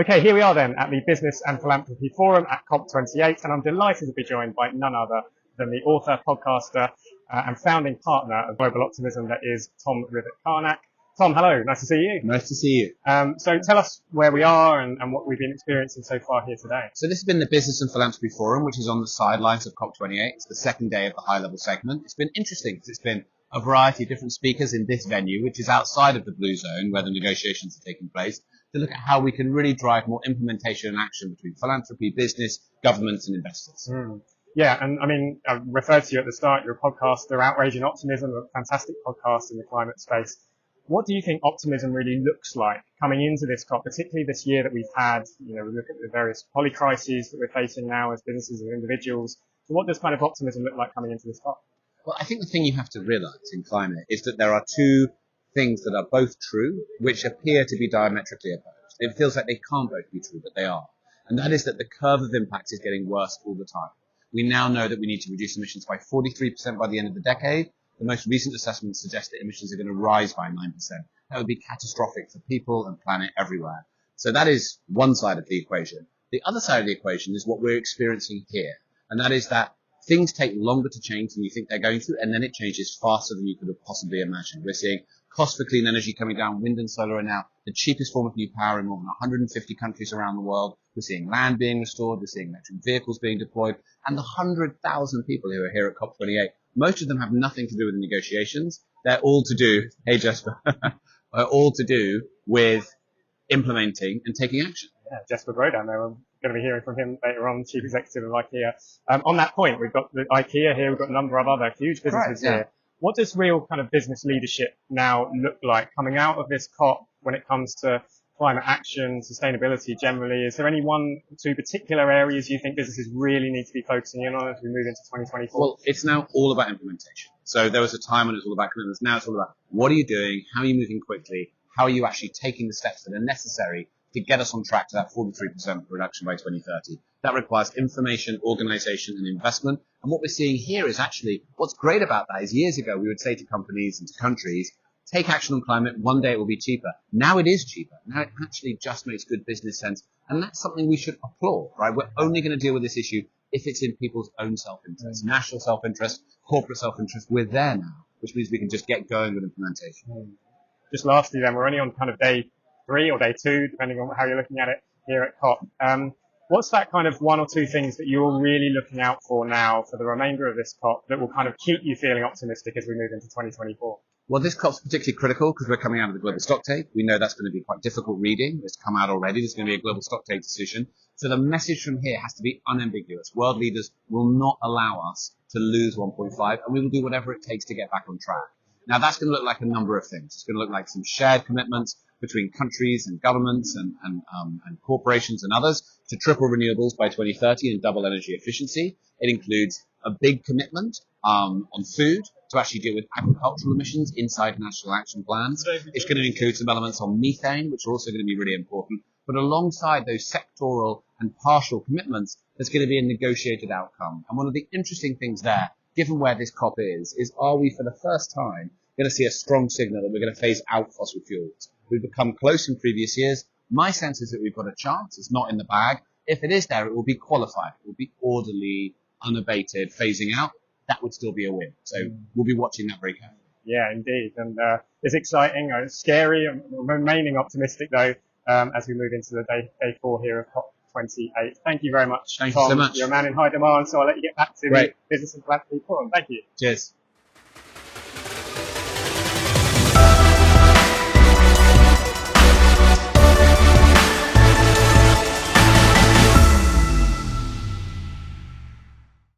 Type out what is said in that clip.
Okay, here we are then at the Business and Philanthropy Forum at COP28, and I'm delighted to be joined by none other than the author, podcaster, and founding partner of Global Optimism, that is Tom Rivett Carnac. Tom, hello, nice to see you. Nice to see you. So tell us where we are and what we've been experiencing so far here today. So this has been the Business and Philanthropy Forum, which is on the sidelines of COP28. It's the second day of the high-level segment. It's been interesting because it's been a variety of different speakers in this venue, which is outside of the blue zone where the negotiations are taking place, to look at how we can really drive more implementation and action between philanthropy, business, governments and investors. Yeah, and I mean, I referred to you at the start, you're a podcaster, Outraging Optimism, a fantastic podcast in the climate space. What do you think optimism really looks like coming into this COP, particularly this year that we've had? You know, we look at the various polycrises that we're facing now as businesses and individuals. So what does kind of optimism look like coming into this COP? Well, I think the thing you have to realize in climate is that there are two things that are both true, which appear to be diametrically opposed. It feels like they can't both be true, but they are. And that is that the curve of impact is getting worse all the time. We now know that we need to reduce emissions by 43% by the end of the decade. The most recent assessments suggest that emissions are going to rise by 9%. That would be catastrophic for people and planet everywhere. So that is one side of the equation. The other side of the equation is what we're experiencing here. And that is that things take longer to change than you think they're going to, and then it changes faster than you could have possibly imagined. We're seeing costs for clean energy coming down. Wind and solar are now the cheapest form of new power in more than 150 countries around the world. We're seeing land being restored. We're seeing electric vehicles being deployed. And the 100,000 people who are here at COP28, most of them have nothing to do with the negotiations. They're all to do, hey Jesper, are all to do with implementing and taking action. Yeah, Jesper Brodan, we're going to be hearing from him later on, Chief Executive of IKEA. On that point, we've got the IKEA here, we've got a number of other huge businesses here. What does real kind of business leadership now look like coming out of this COP when it comes to climate action, sustainability generally? Is there any one or two particular areas you think businesses really need to be focusing in on as we move into 2024? Well, it's now all about implementation. So there was a time when it was all about commitments. Now it's all about what are you doing? How are you moving quickly? How are you actually taking the steps that are necessary to get us on track to that 43% reduction by 2030? That requires information, organization and investment. And what we're seeing here is actually, what's great about that is years ago we would say to companies and to countries, take action on climate, one day it will be cheaper. Now it is cheaper. Now it actually just makes good business sense. And that's something we should applaud, right? We're only going to deal with this issue if it's in people's own self-interest, national self-interest, corporate self-interest. We're there now, which means we can just get going with implementation. Just lastly then, we're only on kind of day 3 or day 2, depending on how you're looking at it here at COP. What's that kind of one or two things that you're really looking out for now for the remainder of this COP that will kind of keep you feeling optimistic as we move into 2024? Well, this COP's particularly critical because we're coming out of the global stocktake. We know that's going to be quite difficult reading. It's come out already. There's going to be a global stocktake decision. So the message from here has to be unambiguous. World leaders will not allow us to lose 1.5, and we will do whatever it takes to get back on track. Now, that's going to look like a number of things. It's going to look like some shared commitments between countries and governments and corporations and others to triple renewables by 2030 and double energy efficiency. It includes a big commitment on food to actually deal with agricultural emissions inside national action plans. It's going to include some elements on methane, which are also going to be really important. But alongside those sectoral and partial commitments, there's going to be a negotiated outcome. And one of the interesting things there, given where this COP is are we for the first time going to see a strong signal that we're going to phase out fossil fuels? We've become close in previous years. My sense is that we've got a chance. It's not in the bag. If it is there, it will be qualified. It will be orderly, unabated, phasing out. That would still be a win. So we'll be watching that very carefully. Yeah, indeed. And it's exciting. It's scary. I'm remaining optimistic, though, as we move into the day 4 here of COP28. Thank you very much, Thank Tom. you so much. You're a man in high demand, so I'll let you get back to the Business and Philanthropy Forum. Thank you. Cheers.